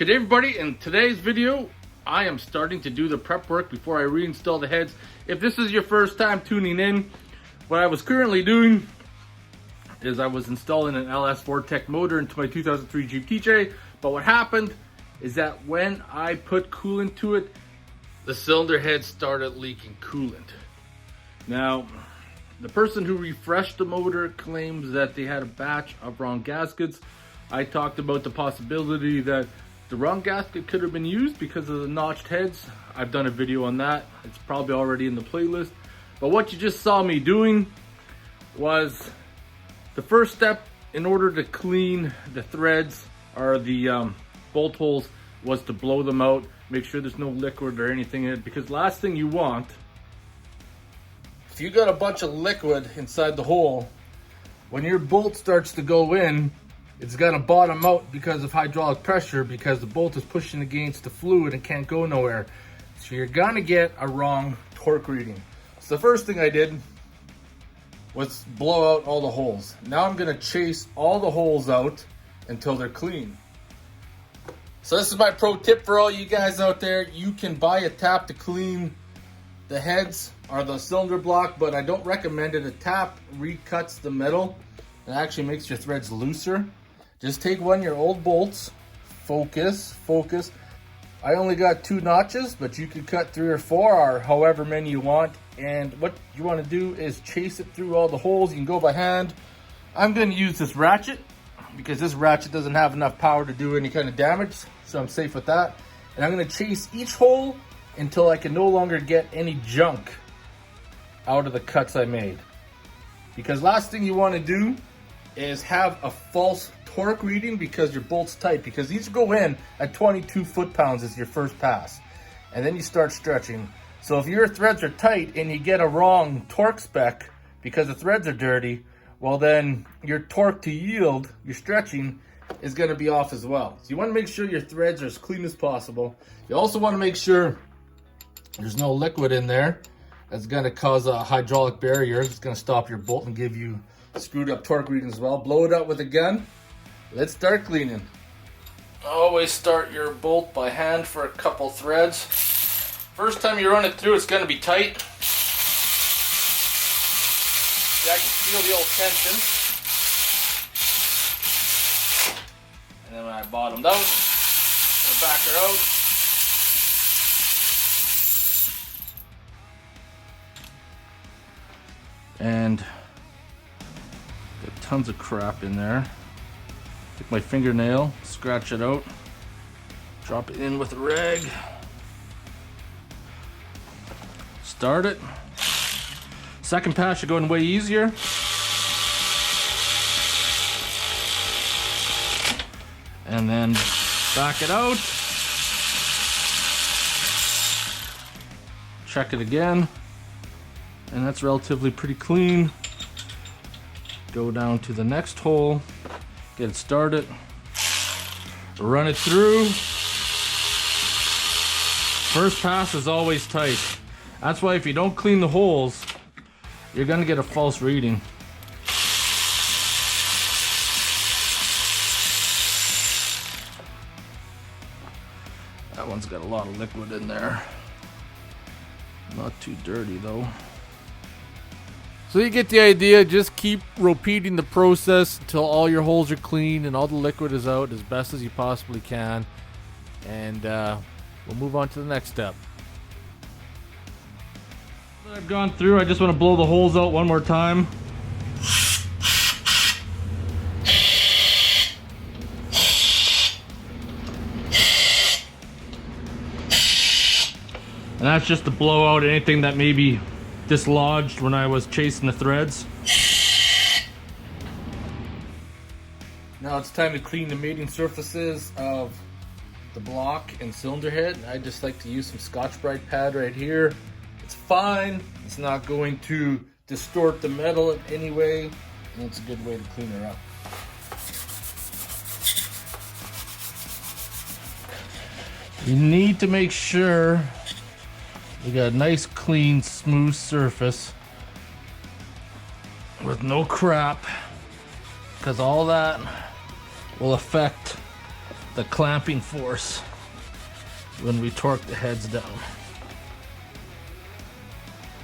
Good day everybody, in today's video I am starting to do the prep work before I reinstall the heads. If this is your first time tuning in, what I was currently doing is I was installing an LS Vortec motor into my 2003 Jeep TJ, but what happened is that when I put coolant to it, the cylinder head started leaking coolant. Now, the person who refreshed the motor claims that they had a batch of wrong gaskets. I talked about the possibility that the wrong gasket could have been used because of the notched heads. I've done a video on that. It's probably already in the playlist. But what you just saw me doing was the first step in order to clean the threads or the bolt holes was to blow them out. Make sure there's no liquid or anything in it, because last thing you want, if you got a bunch of liquid inside the hole, when your bolt starts to go in, it's gonna bottom out because of hydraulic pressure, because the bolt is pushing against the fluid and can't go nowhere. So you're gonna get a wrong torque reading. So the first thing I did was blow out all the holes. Now I'm gonna chase all the holes out until they're clean. So this is my pro tip for all you guys out there. You can buy a tap to clean the heads or the cylinder block, but I don't recommend it. A tap recuts the metal and actually makes your threads looser. Just take one of your old bolts, focus. I only got 2 notches, but you could cut 3 or 4 or however many you want. And what you want to do is chase it through all the holes. You can go by hand. I'm going to use this ratchet because this ratchet doesn't have enough power to do any kind of damage, so I'm safe with that. And I'm going to chase each hole until I can no longer get any junk out of the cuts I made. Because last thing you want to do is have a false torque reading because your bolt's tight, because these go in at 22 foot-pounds as your first pass, and then you start stretching. So if your threads are tight and you get a wrong torque spec because the threads are dirty, well then your torque to yield, your stretching, is going to be off as well. So you want to make sure your threads are as clean as possible. You also want to make sure there's no liquid in there that's going to cause a hydraulic barrier. It's going to stop your bolt and give you screwed up torque reading as well. Blow it out with a gun. Let's start cleaning. Always start your bolt by hand for a couple threads. First time you run it through, it's going to be tight. See, I can feel the old tension. And then when I bottomed out, I'm going to back her out. And got tons of crap in there. Take my fingernail, scratch it out, drop it in with a rag, start it. Second pass should go in way easier. And then back it out. Check it again. And that's relatively pretty clean. Go down to the next hole, get it started, run it through. First pass is always tight. That's why if you don't clean the holes, you're gonna get a false reading. That one's got a lot of liquid in there. Not too dirty though. So you get the idea. Just keep repeating the process until all your holes are clean and all the liquid is out as best as you possibly can. And we'll move on to the next step. I've gone through, I just want to blow the holes out one more time. And that's just to blow out anything that may be dislodged when I was chasing the threads. Now it's time to clean the mating surfaces of the block and cylinder head. I just like to use some Scotch-Brite pad right here. It's fine, it's not going to distort the metal in any way, and it's a good way to clean her up. You need to make sure you got a nice, clean, smooth surface with no crap, because all that will affect the clamping force when we torque the heads down.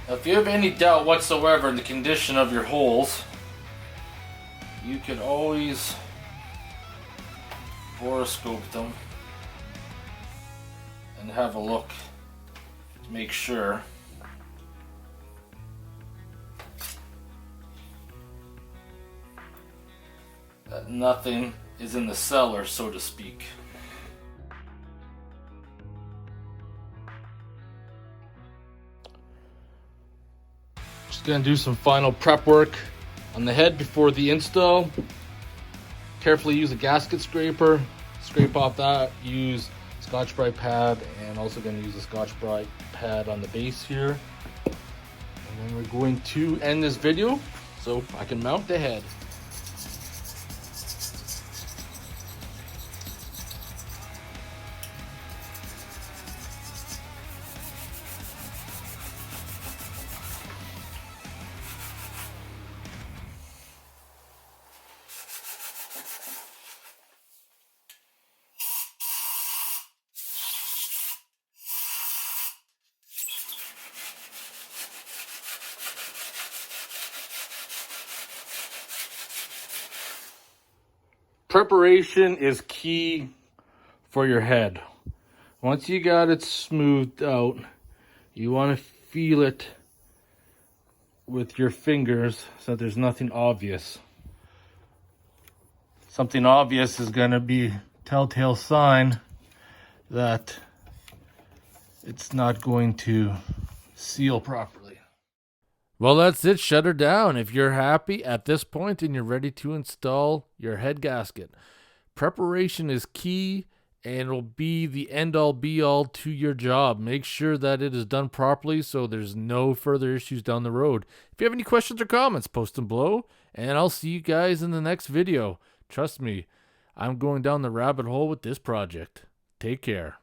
Now, if you have any doubt whatsoever in the condition of your holes, you can always boroscope them and have a look to make sure that nothing is in the cellar, so to speak. Just gonna do some final prep work on the head before the install. Carefully use a gasket scraper, scrape off that, use Scotch-Brite pad, and also gonna use a Scotch-Brite pad on the base here. And then we're going to end this video so I can mount the head. Preparation is key for your head. Once you got it smoothed out, you want to feel it with your fingers so that there's nothing obvious. Something obvious is going to be a telltale sign that it's not going to seal properly. Well, that's it. Shut her down. If you're happy at this point and you're ready to install your head gasket, preparation is key and will be the end-all be-all to your job. Make sure that it is done properly so there's no further issues down the road. If you have any questions or comments, post them below, and I'll see you guys in the next video. Trust me, I'm going down the rabbit hole with this project. Take care.